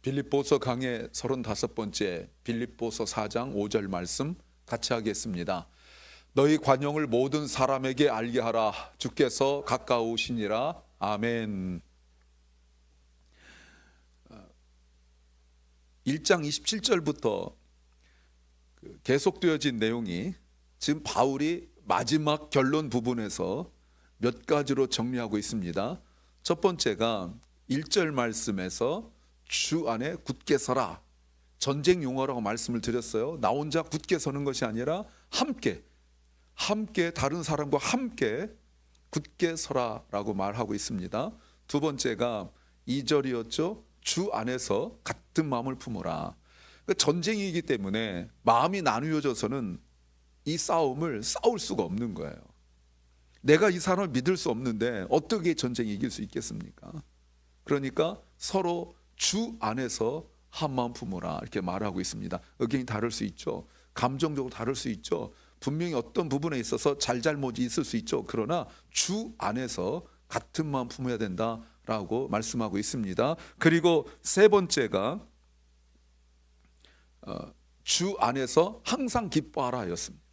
빌립보서 강의 35번째 빌립보서 4장 5절 말씀 같이 하겠습니다. 너희 관용을 모든 사람에게 알게 하라. 주께서 가까우시니라. 아멘. 1장 27절부터 계속되어진 내용이 지금 바울이 마지막 결론 부분에서 몇 가지로 정리하고 있습니다. 첫 번째가 1절 말씀에서 주 안에 굳게 서라. 전쟁 용어라고 말씀을 드렸어요. 나 혼자 굳게 서는 것이 아니라 함께 다른 사람과 함께 굳게 서라라고 말하고 있습니다. 두 번째가 2절이었죠. 주 안에서 같은 마음을 품어라. 전쟁이기 때문에 마음이 나누어져서는 이 싸움을 싸울 수가 없는 거예요. 내가 이 사람을 믿을 수 없는데 어떻게 전쟁이 이길 수 있겠습니까? 그러니까 서로 주 안에서 한 마음 품어라 이렇게 말하고 있습니다. 의견이 다를 수 있죠. 감정적으로 다를 수 있죠. 분명히 어떤 부분에 있어서 잘잘못이 있을 수 있죠. 그러나 주 안에서 같은 마음 품어야 된다라고 말씀하고 있습니다. 그리고 세 번째가 주 안에서 항상 기뻐하라 였습니다.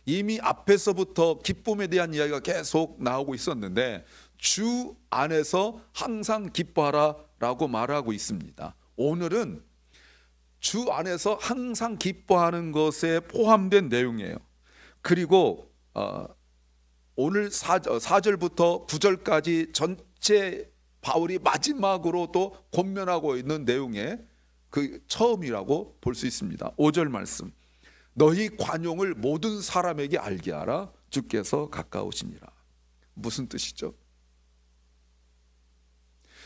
이미 앞에서부터 기쁨에 대한 이야기가 계속 나오고 있었는데 주 안에서 항상 기뻐하라 라고 말하고 있습니다. 오늘은 주 안에서 항상 기뻐하는 것에 포함된 내용이에요. 그리고 오늘 4절부터 9절까지 전체 바울이 마지막으로 또 권면하고 있는 내용의 그 처음이라고 볼 수 있습니다. 5절 말씀, 너희 관용을 모든 사람에게 알게 하라. 주께서 가까우시니라. 무슨 뜻이죠?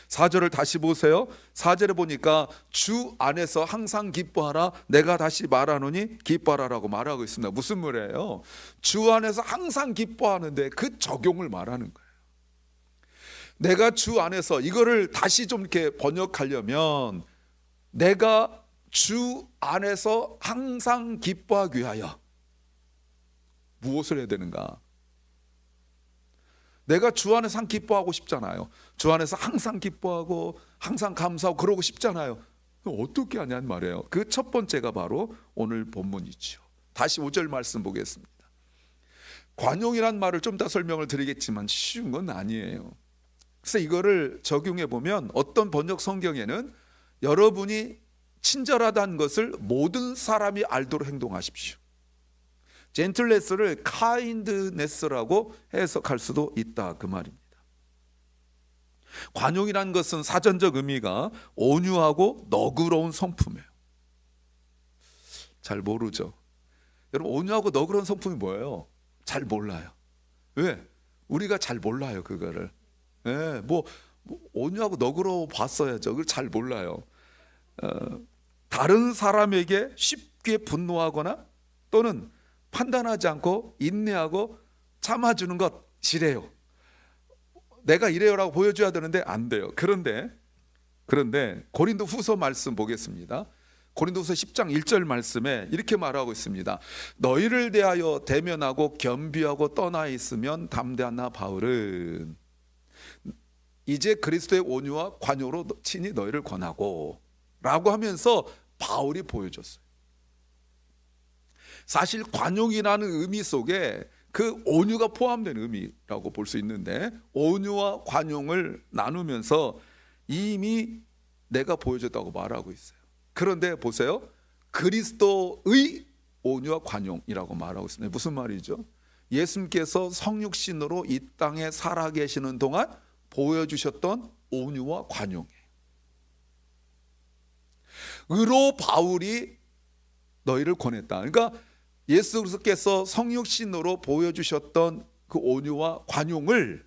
4절을 다시 보세요. 4절에 보니까 주 안에서 항상 기뻐하라. 내가 다시 말하노니 기뻐하라라고 말하고 있습니다. 무슨 말이에요? 주 안에서 항상 기뻐하는데 그 적용을 말하는 거예요. 내가 주 안에서, 이거를 다시 좀 이렇게 번역하려면 내가 주 안에서 항상 기뻐하기 위하여 무엇을 해야 되는가? 내가 주 안에서 항상 기뻐하고 싶잖아요. 주 안에서 항상 기뻐하고 항상 감사하고 그러고 싶잖아요. 어떻게 하냐는 말이에요. 그 첫 번째가 바로 오늘 본문이죠. 다시 5절 말씀 보겠습니다. 관용이란 말을 좀 더 설명을 드리겠지만 쉬운 건 아니에요. 그래서 이거를 적용해 보면 어떤 번역 성경에는 여러분이 친절하다는 것을 모든 사람이 알도록 행동하십시오. 젠틀네스를 카인드네스라고 해석할 수도 있다 그 말입니다. 관용이라는 것은 사전적 의미가 온유하고 너그러운 성품이에요. 잘 모르죠. 여러분, 온유하고 너그러운 성품이 뭐예요? 잘 몰라요. 왜? 우리가 잘 몰라요 그거를. 뭐 온유하고 너그러워 봤어야죠. 그걸 잘 몰라요. 다른 사람에게 쉽게 분노하거나 또는 판단하지 않고 인내하고 참아주는 것이래요. 내가 이래요라고 보여줘야 되는데 안 돼요. 그런데 고린도 후서 말씀 보겠습니다. 고린도 후서 10장 1절 말씀에 이렇게 말하고 있습니다. 너희를 대하여 대면하고 겸비하고 떠나 있으면 담대한 나 바울은 이제 그리스도의 온유와 관용으로 친히 너희를 권하고 라고 하면서 바울이 보여줬어요. 사실 관용이라는 의미 속에 그 온유가 포함된 의미라고 볼 수 있는데 온유와 관용을 나누면서 이미 내가 보여줬다고 말하고 있어요. 그런데 보세요. 그리스도의 온유와 관용이라고 말하고 있습니다. 무슨 말이죠? 예수님께서 성육신으로 이 땅에 살아계시는 동안 보여주셨던 온유와 관용이에요. 의로 바울이 너희를 권했다. 그러니까 예수 그리스도께서 성육신으로 보여주셨던 그 온유와 관용을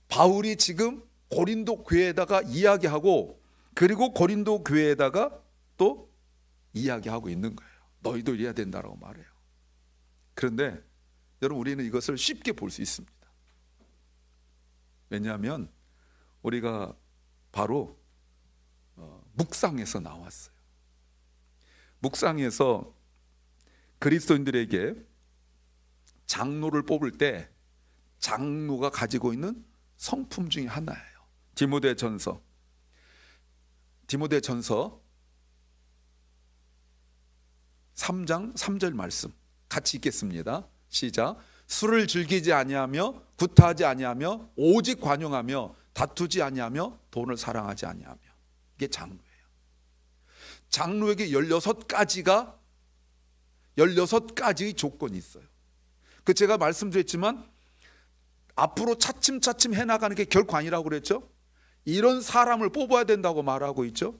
바울이 지금 고린도 교회에다가 이야기하고 그리고 고린도 교회에다가 또 이야기하고 있는 거예요. 너희도 이래야 된다라고 말해요. 그런데 여러분, 우리는 이것을 쉽게 볼 수 있습니다. 왜냐하면 우리가 바로 묵상에서 나왔어요. 묵상에서 그리스도인들에게 장로를 뽑을 때 장로가 가지고 있는 성품 중에 하나예요. 디모데전서 디모데전서 3장 3절 말씀 같이 읽겠습니다. 시작. 술을 즐기지 아니하며 구타하지 아니하며 오직 관용하며 다투지 아니하며 돈을 사랑하지 아니하며. 이게 장로예요. 장로에게 16가지의 조건이 있어요. 그 제가 말씀드렸지만 앞으로 차츰차츰 해나가는 게 결코 아니라고 그랬죠. 이런 사람을 뽑아야 된다고 말하고 있죠.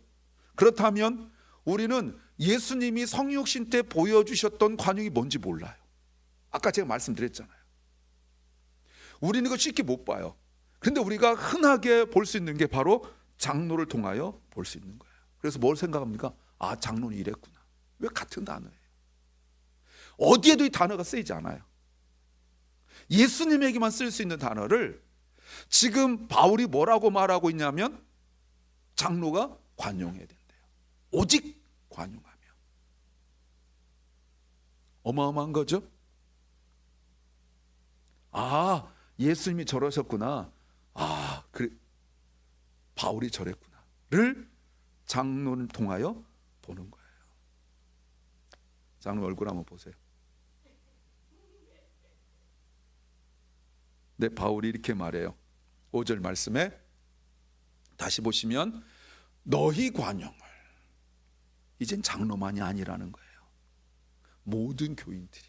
그렇다면 우리는 예수님이 성육신 때 보여주셨던 관용이 뭔지 몰라요. 아까 제가 말씀드렸잖아요. 우리는 이거 쉽게 못 봐요. 그런데 우리가 흔하게 볼 수 있는 게 바로 장로를 통하여 볼 수 있는 거예요. 그래서 뭘 생각합니까? 아, 장로는 이랬구나. 왜 같은 단어예요? 어디에도 이 단어가 쓰이지 않아요. 예수님에게만 쓸 수 있는 단어를 지금 바울이 뭐라고 말하고 있냐면 장로가 관용해야 된대요. 오직 관용하며. 어마어마한 거죠. 아, 예수님이 저러셨구나. 아, 그래, 바울이 저랬구나를 장로를 통하여 보는 거예요. 장로 얼굴 한번 보세요. 네, 바울이 이렇게 말해요. 5절 말씀에 다시 보시면 너희 관용을, 이젠 장로만이 아니라는 거예요. 모든 교인들이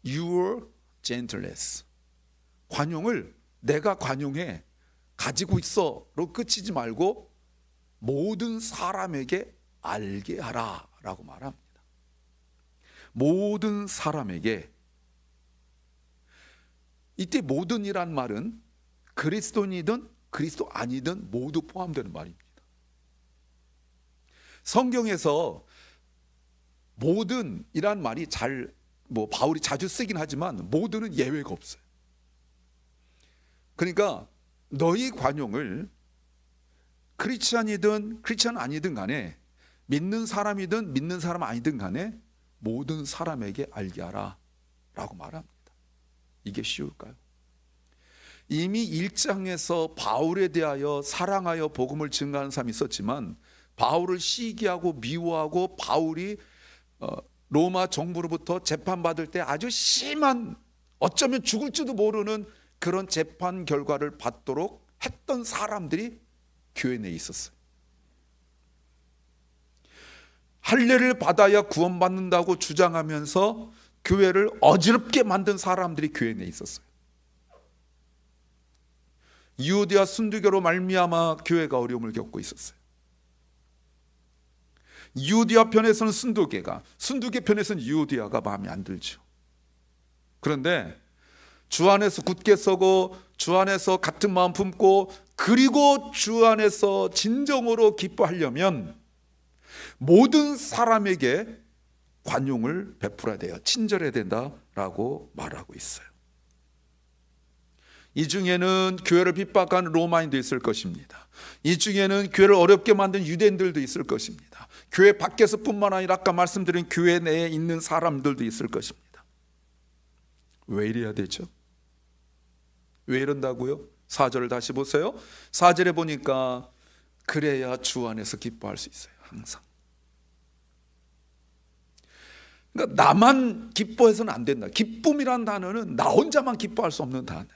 your gentleness, 관용을 내가 관용해 가지고 있어로 끝이지 말고 모든 사람에게 알게 하라 라고 말합니다. 모든 사람에게. 이때 모든이란 말은 그리스도인이든 그리스도 아니든 모두 포함되는 말입니다. 성경에서 모든이란 말이 바울이 자주 쓰긴 하지만 모든은 예외가 없어요. 그러니까 너희 관용을 크리스찬이든 크리스찬 아니든 간에, 믿는 사람이든 믿는 사람 아니든 간에 모든 사람에게 알게 하라 라고 말합니다. 이게 쉬울까요? 이미 1장에서 바울에 대하여 사랑하여 복음을 증거하는 사람이 있었지만 바울을 시기하고 미워하고 바울이 로마 정부로부터 재판받을 때 아주 심한, 어쩌면 죽을지도 모르는 그런 재판 결과를 받도록 했던 사람들이 교회 내에 있었어요. 할례를 받아야 구원받는다고 주장하면서 교회를 어지럽게 만든 사람들이 교회 내에 있었어요. 유대와 순두교로 말미암아 교회가 어려움을 겪고 있었어요. 유대와 편에서는 순두교가, 순두교 편에서는 유대와가 마음에 안 들죠. 그런데 주 안에서 굳게 서고 주 안에서 같은 마음 품고 그리고 주 안에서 진정으로 기뻐하려면 모든 사람에게 관용을 베풀어야 돼요. 친절해야 된다라고 말하고 있어요. 이 중에는 교회를 핍박한 로마인도 있을 것입니다. 이 중에는 교회를 어렵게 만든 유대인들도 있을 것입니다. 교회 밖에서뿐만 아니라 아까 말씀드린 교회 내에 있는 사람들도 있을 것입니다. 왜 이래야 되죠? 왜 이런다고요? 4절을 다시 보세요. 4절에 보니까 그래야 주 안에서 기뻐할 수 있어요. 항상. 그러니까 나만 기뻐해서는 안 된다. 기쁨이란 단어는 나 혼자만 기뻐할 수 없는 단어예요.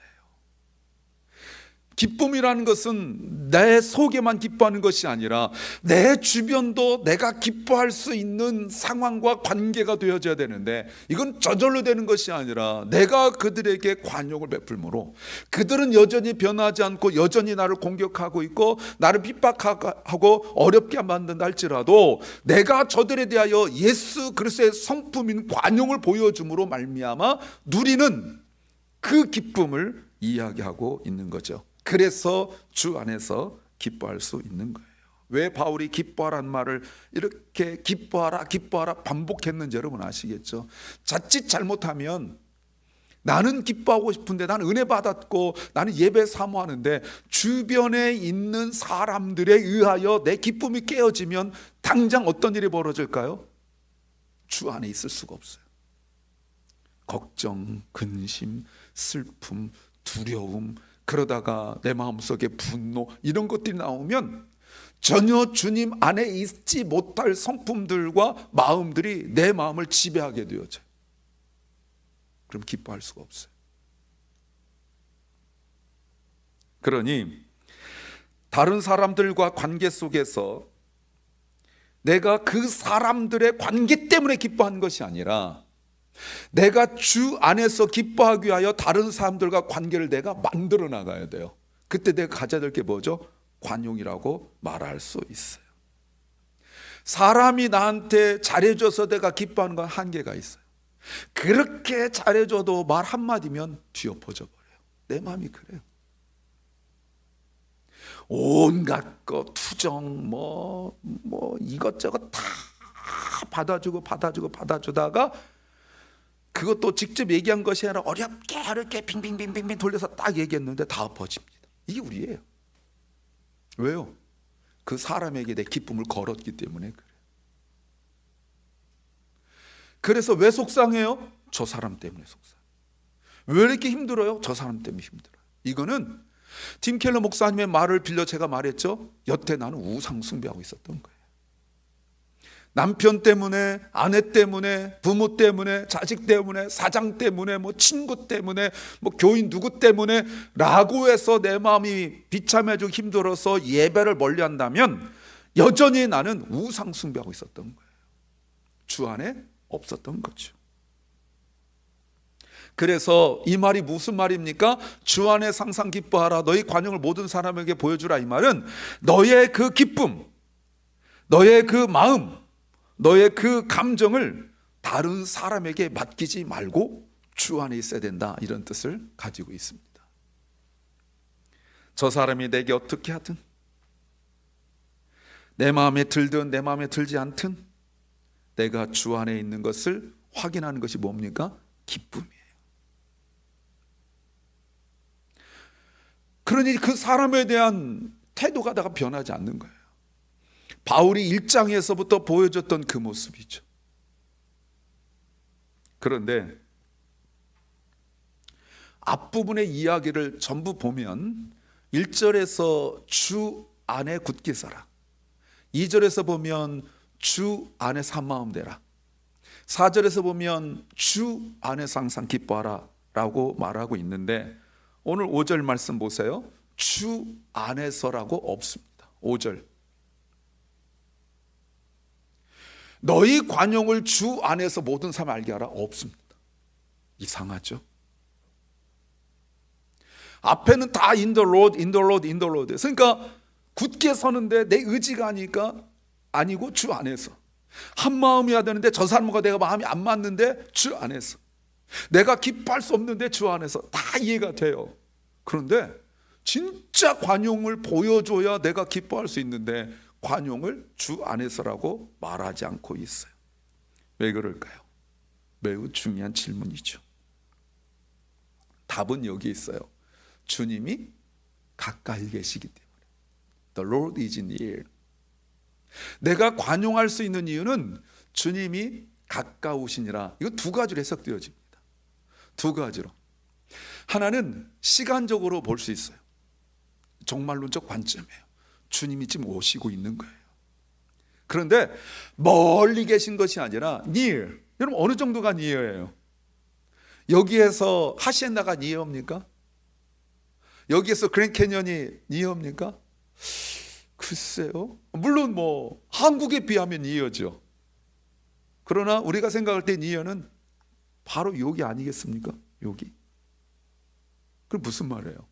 기쁨이라는 것은 내 속에만 기뻐하는 것이 아니라 내 주변도 내가 기뻐할 수 있는 상황과 관계가 되어져야 되는데, 이건 저절로 되는 것이 아니라 내가 그들에게 관용을 베풀므로 그들은 여전히 변하지 않고 여전히 나를 공격하고 있고 나를 핍박하고 어렵게 만든다 할지라도 내가 저들에 대하여 예수 그리스도의 성품인 관용을 보여줌으로 말미암아 누리는 그 기쁨을 이야기하고 있는 거죠. 그래서 주 안에서 기뻐할 수 있는 거예요. 왜 바울이 기뻐하라는 말을 이렇게 기뻐하라 반복했는지 여러분 아시겠죠? 자칫 잘못하면 나는 기뻐하고 싶은데, 나는 은혜 받았고 나는 예배 사모하는데 주변에 있는 사람들에 의하여 내 기쁨이 깨어지면 당장 어떤 일이 벌어질까요? 주 안에 있을 수가 없어요. 걱정, 근심, 슬픔, 두려움, 그러다가 내 마음속에 분노 이런 것들이 나오면 전혀 주님 안에 있지 못할 성품들과 마음들이 내 마음을 지배하게 되어져요. 그럼 기뻐할 수가 없어요. 그러니 다른 사람들과 관계 속에서 내가 그 사람들의 관계 때문에 기뻐하는 것이 아니라 내가 주 안에서 기뻐하기 위하여 다른 사람들과 관계를 내가 만들어 나가야 돼요. 그때 내가 가져야 될 게 뭐죠? 관용이라고 말할 수 있어요. 사람이 나한테 잘해줘서 내가 기뻐하는 건 한계가 있어요. 그렇게 잘해줘도 말 한마디면 뒤엎어져 버려요. 내 마음이 그래요. 온갖 거 투정 뭐 이것저것 다 받아주다가 그것도 직접 얘기한 것이 아니라 어렵게 빙빙빙빙 돌려서 딱 얘기했는데 다 엎어집니다. 이게 우리예요. 왜요? 그 사람에게 내 기쁨을 걸었기 때문에 그래요. 그래서 왜 속상해요? 저 사람 때문에 속상해요. 왜 이렇게 힘들어요? 저 사람 때문에 힘들어요. 이거는 팀 켈러 목사님의 말을 빌려 제가 말했죠. 여태 나는 우상 숭배하고 있었던 거예요. 남편 때문에, 아내 때문에, 부모 때문에, 자식 때문에, 사장 때문에, 친구 때문에, 교인 누구 때문에 라고 해서 내 마음이 비참해지고 힘들어서 예배를 멀리한다면 여전히 나는 우상 숭배하고 있었던 거예요. 주 안에 없었던 거죠. 그래서 이 말이 무슨 말입니까? 주 안에 항상 기뻐하라. 너희 관용을 모든 사람에게 보여주라. 이 말은 너의 그 기쁨, 너의 그 마음, 너의 그 감정을 다른 사람에게 맡기지 말고 주 안에 있어야 된다. 이런 뜻을 가지고 있습니다. 저 사람이 내게 어떻게 하든, 내 마음에 들든 내 마음에 들지 않든 내가 주 안에 있는 것을 확인하는 것이 뭡니까? 기쁨이에요. 그러니 그 사람에 대한 태도가 내가 변하지 않는 거예요. 바울이 1장에서부터 보여줬던 그 모습이죠. 그런데 앞부분의 이야기를 전부 보면 1절에서 주 안에 굳게 살아, 2절에서 보면 주 안에서 한 마음 되라, 4절에서 보면 주 안에서 항상 기뻐하라 라고 말하고 있는데 오늘 5절 말씀 보세요. 주 안에서라고 없습니다. 5절 너희 관용을 주 안에서 모든 사람 알게 하라 없습니다. 이상하죠? 앞에는 다 in the Lord, in the Lord, in the Lord. 그러니까 굳게 서는데 내 의지가 아니고 주 안에서 한 마음이어야 되는데 저 사람과 내가 마음이 안 맞는데 주 안에서 내가 기뻐할 수 없는데 주 안에서 다 이해가 돼요. 그런데 진짜 관용을 보여줘야 내가 기뻐할 수 있는데 관용을 주 안에서라고 말하지 않고 있어요. 왜 그럴까요? 매우 중요한 질문이죠. 답은 여기 있어요. 주님이 가까이 계시기 때문에. The Lord is near. 내가 관용할 수 있는 이유는 주님이 가까우시니라. 이거 두 가지로 해석되어집니다. 두 가지로. 하나는 시간적으로 볼 수 있어요. 종말론적 관점이에요. 주님이 지금 오시고 있는 거예요. 그런데 멀리 계신 것이 아니라 near. 여러분 어느 정도가 near예요? 여기에서 하시엔다가 near입니까? 여기에서 그랜드 캐년이 near입니까? 글쎄요. 물론 한국에 비하면 near죠. 그러나 우리가 생각할 때 near는 바로 여기 아니겠습니까? 여기. 그럼 무슨 말이에요?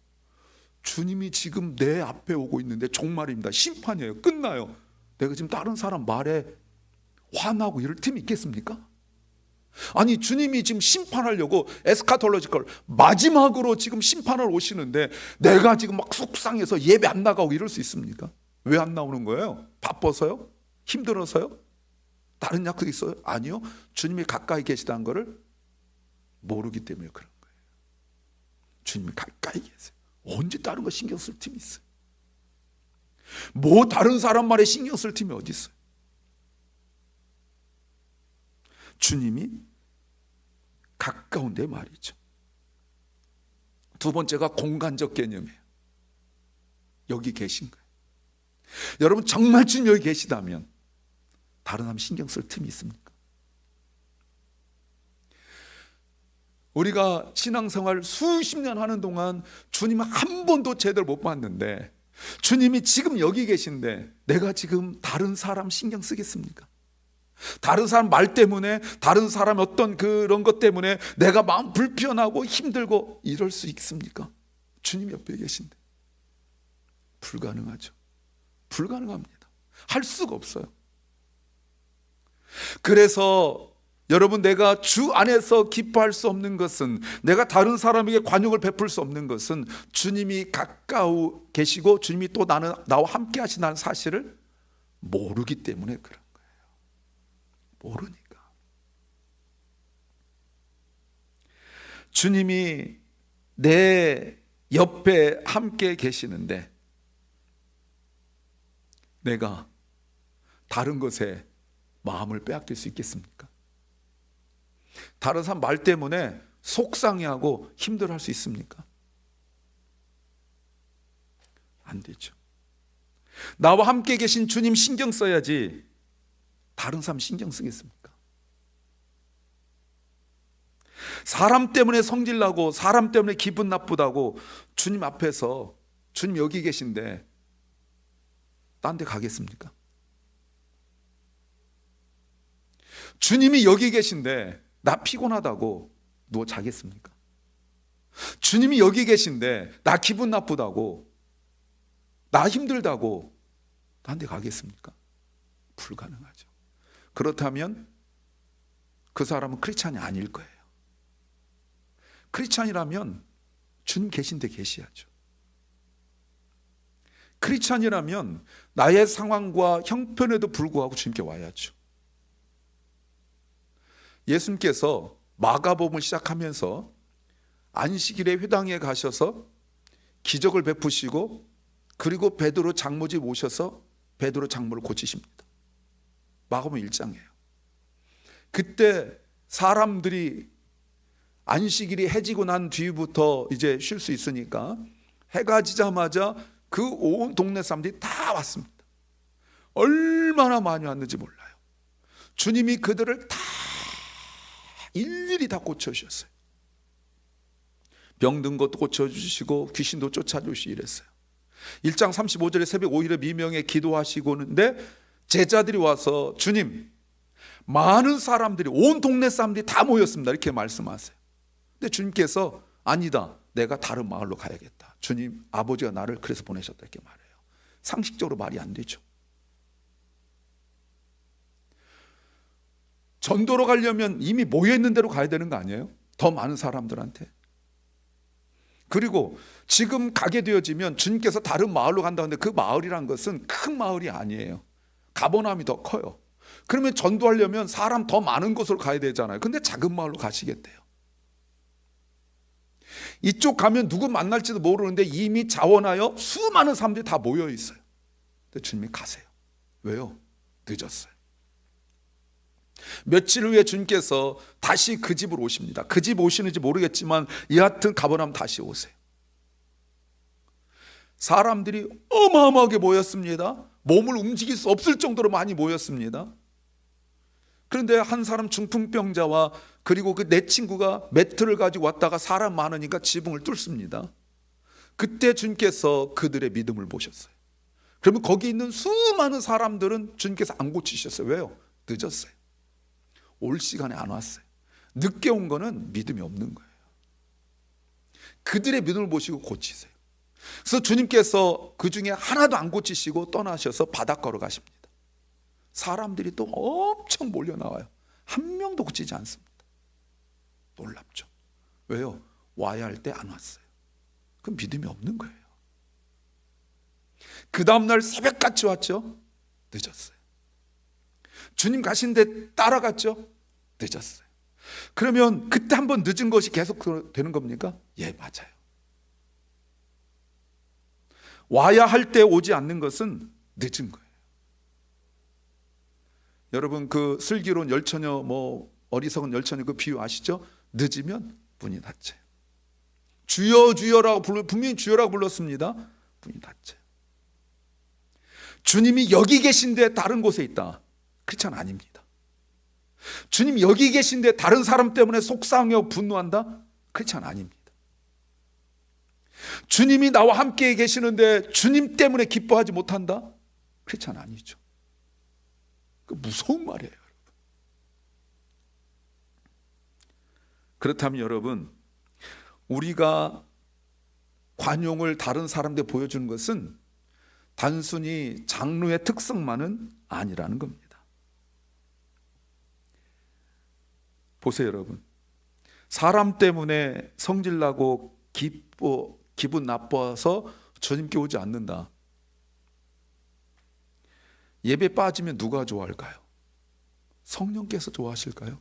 주님이 지금 내 앞에 오고 있는데 종말입니다. 심판이에요. 끝나요. 내가 지금 다른 사람 말에 화나고 이럴 틈이 있겠습니까? 아니 주님이 지금 심판하려고 에스카톨로지컬 마지막으로 지금 심판을 오시는데 내가 지금 막 속상해서 예배 안 나가고 이럴 수 있습니까? 왜 안 나오는 거예요? 바빠서요? 힘들어서요? 다른 약속이 있어요? 아니요. 주님이 가까이 계시다는 것을 모르기 때문에 그런 거예요. 주님이 가까이 계세요. 언제 다른 거 신경 쓸 틈이 있어요? 다른 사람 말에 신경 쓸 틈이 어디 있어요? 주님이 가까운데 말이죠. 두 번째가 공간적 개념이에요. 여기 계신 거예요. 여러분 정말 주님 여기 계시다면 다른 사람 신경 쓸 틈이 있습니까? 우리가 신앙생활 수십 년 하는 동안 주님을 한 번도 제대로 못 봤는데 주님이 지금 여기 계신데 내가 지금 다른 사람 신경 쓰겠습니까? 다른 사람 말 때문에, 다른 사람 어떤 그런 것 때문에 내가 마음 불편하고 힘들고 이럴 수 있습니까? 주님 옆에 계신데. 불가능하죠. 불가능합니다. 할 수가 없어요. 그래서 여러분, 내가 주 안에서 기뻐할 수 없는 것은, 내가 다른 사람에게 관용을 베풀 수 없는 것은 주님이 가까우 계시고 주님이 또 나와 함께 하신다는 사실을 모르기 때문에 그런 거예요. 모르니까. 주님이 내 옆에 함께 계시는데 내가 다른 것에 마음을 빼앗길 수 있겠습니까? 다른 사람 말 때문에 속상해하고 힘들어할 수 있습니까? 안 되죠. 나와 함께 계신 주님 신경 써야지 다른 사람 신경 쓰겠습니까? 사람 때문에 성질나고 사람 때문에 기분 나쁘다고 주님 앞에서 주님 여기 계신데 딴 데 가겠습니까? 주님이 여기 계신데 나 피곤하다고 누워 자겠습니까? 주님이 여기 계신데 나 기분 나쁘다고, 나 힘들다고 딴 데 가겠습니까? 불가능하죠. 그렇다면 그 사람은 크리스찬이 아닐 거예요. 크리스찬이라면 주님 계신 데 계셔야죠. 크리스찬이라면 나의 상황과 형편에도 불구하고 주님께 와야죠. 예수님께서 마가복음을 시작하면서 안식일에 회당에 가셔서 기적을 베푸시고 그리고 베드로 장모집 오셔서 베드로 장모를 고치십니다. 마가복음 1장이에요. 그때 사람들이 안식일이 해지고 난 뒤부터 이제 쉴 수 있으니까 해가 지자마자 그 온 동네 사람들이 다 왔습니다. 얼마나 많이 왔는지 몰라요. 주님이 그들을 다 일일이 다 고쳐주셨어요. 병든 것도 고쳐주시고 귀신도 쫓아주시고 이랬어요. 1장 35절에 새벽 5일에 미명에 기도하시고는데 제자들이 와서 주님, 많은 사람들이, 온 동네 사람들이 다 모였습니다, 이렇게 말씀하세요. 근데 주님께서 아니다, 내가 다른 마을로 가야겠다. 주님, 아버지가 나를 그래서 보내셨다, 이렇게 말해요. 상식적으로 말이 안 되죠. 전도로 가려면 이미 모여있는 데로 가야 되는 거 아니에요? 더 많은 사람들한테. 그리고 지금 가게 되어지면 주님께서 다른 마을로 간다는데 그 마을이란 것은 큰 마을이 아니에요. 가버나움이 더 커요. 그러면 전도하려면 사람 더 많은 곳으로 가야 되잖아요. 근데 작은 마을로 가시겠대요. 이쪽 가면 누구 만날지도 모르는데 이미 자원하여 수많은 사람들이 다 모여 있어요. 근데 주님이 가세요. 왜요? 늦었어요. 며칠 후에 주님께서 다시 그 집으로 오십니다. 그 집 오시는지 모르겠지만 여하튼 가버나움 다시 오세요. 사람들이 어마어마하게 모였습니다. 몸을 움직일 수 없을 정도로 많이 모였습니다. 그런데 한 사람 중풍병자와 그리고 그 내 친구가 매트를 가지고 왔다가 사람 많으니까 지붕을 뚫습니다. 그때 주님께서 그들의 믿음을 보셨어요. 그러면 거기 있는 수많은 사람들은 주님께서 안 고치셨어요. 왜요? 늦었어요. 올 시간에 안 왔어요. 늦게 온 거는 믿음이 없는 거예요. 그들의 믿음을 보시고 고치세요. 그래서 주님께서 그 중에 하나도 안 고치시고 떠나셔서 바닷가로 가십니다. 사람들이 또 엄청 몰려 나와요. 한 명도 고치지 않습니다. 놀랍죠. 왜요? 와야 할 때 안 왔어요. 그럼 믿음이 없는 거예요. 그 다음날 새벽같이 왔죠? 늦었어요. 주님 가신 데 따라갔죠? 늦었어요. 그러면 그때 한번 늦은 것이 계속 되는 겁니까? 예, 맞아요. 와야 할 때 오지 않는 것은 늦은 거예요. 여러분, 그 슬기로운 열처녀, 어리석은 열처녀 그 비유 아시죠? 늦으면 문이 닫혀요. 주여 주여라고 분명히 주여라고 불렀습니다. 문이 닫혀요. 주님이 여기 계신데 다른 곳에 있다. 그렇잖아, 아닙니다. 주님 여기 계신데 다른 사람 때문에 속상해하고 분노한다? 그렇잖아, 아닙니다. 주님이 나와 함께 계시는데 주님 때문에 기뻐하지 못한다? 그렇잖아, 아니죠. 그 무서운 말이에요, 여러분. 그렇다면 여러분, 우리가 관용을 다른 사람들에 보여주는 것은 단순히 장로의 특성만은 아니라는 겁니다. 보세요, 여러분. 사람 때문에 성질나고 기분 나빠서 주님께 오지 않는다. 예배 빠지면 누가 좋아할까요? 성령께서 좋아하실까요?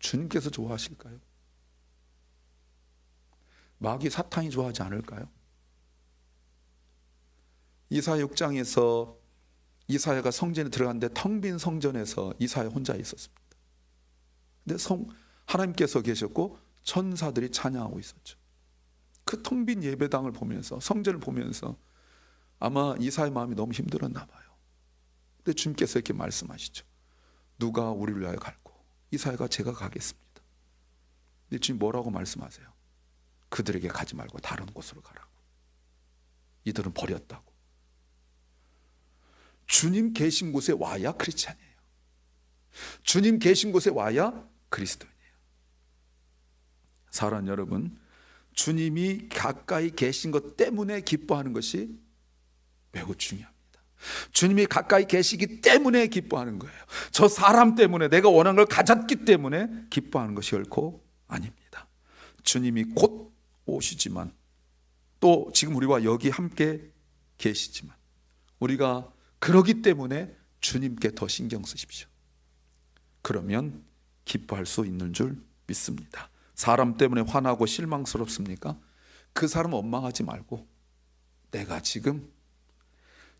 주님께서 좋아하실까요? 마귀 사탄이 좋아하지 않을까요? 이사야 6장에서 이사야가 성전에 들어갔는데 텅 빈 성전에서 이사야 혼자 있었습니다. 근데 하나님께서 계셨고 천사들이 찬양하고 있었죠. 그 텅 빈 예배당을 보면서, 성전을 보면서 아마 이사야의 마음이 너무 힘들었나 봐요. 근데 주님께서 이렇게 말씀하시죠. 누가 우리를 위하여 갈고? 이사야가 제가 가겠습니다. 근데 주님 뭐라고 말씀하세요? 그들에게 가지 말고 다른 곳으로 가라고. 이들은 버렸다고. 주님 계신 곳에 와야 크리스찬이에요. 주님 계신 곳에 와야 그리스도인이에요. 사랑하는 여러분, 주님이 가까이 계신 것 때문에 기뻐하는 것이 매우 중요합니다. 주님이 가까이 계시기 때문에 기뻐하는 거예요. 저 사람 때문에, 내가 원하는 걸 가졌기 때문에 기뻐하는 것이 결코 아닙니다. 주님이 곧 오시지만, 또 지금 우리와 여기 함께 계시지만, 우리가 그러기 때문에 주님께 더 신경 쓰십시오. 그러면 기뻐할 수 있는 줄 믿습니다. 사람 때문에 화나고 실망스럽습니까? 그 사람 원망하지 말고 내가 지금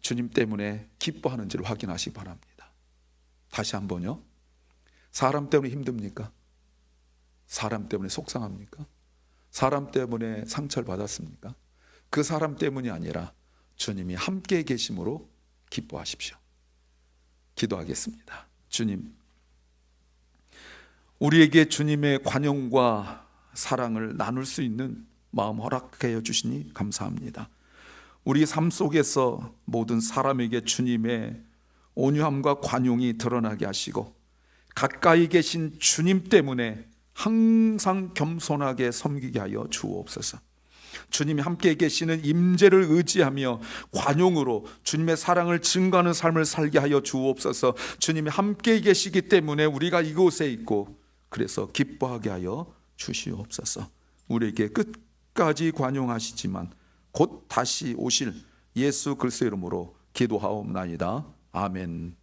주님 때문에 기뻐하는지를 확인하시기 바랍니다. 다시 한번요. 사람 때문에 힘듭니까? 사람 때문에 속상합니까? 사람 때문에 상처를 받았습니까? 그 사람 때문이 아니라 주님이 함께 계심으로 기뻐하십시오. 기도하겠습니다. 주님, 우리에게 주님의 관용과 사랑을 나눌 수 있는 마음 허락하여 주시니 감사합니다. 우리 삶 속에서 모든 사람에게 주님의 온유함과 관용이 드러나게 하시고, 가까이 계신 주님 때문에 항상 겸손하게 섬기게 하여 주옵소서. 주님이 함께 계시는 임재를 의지하며 관용으로 주님의 사랑을 증거하는 삶을 살게 하여 주옵소서. 주님이 함께 계시기 때문에 우리가 이곳에 있고, 그래서 기뻐하게 하여 주시옵소서. 우리에게 끝까지 관용하시지만 곧 다시 오실 예수 그리스도의 이름으로 기도하옵나이다. 아멘.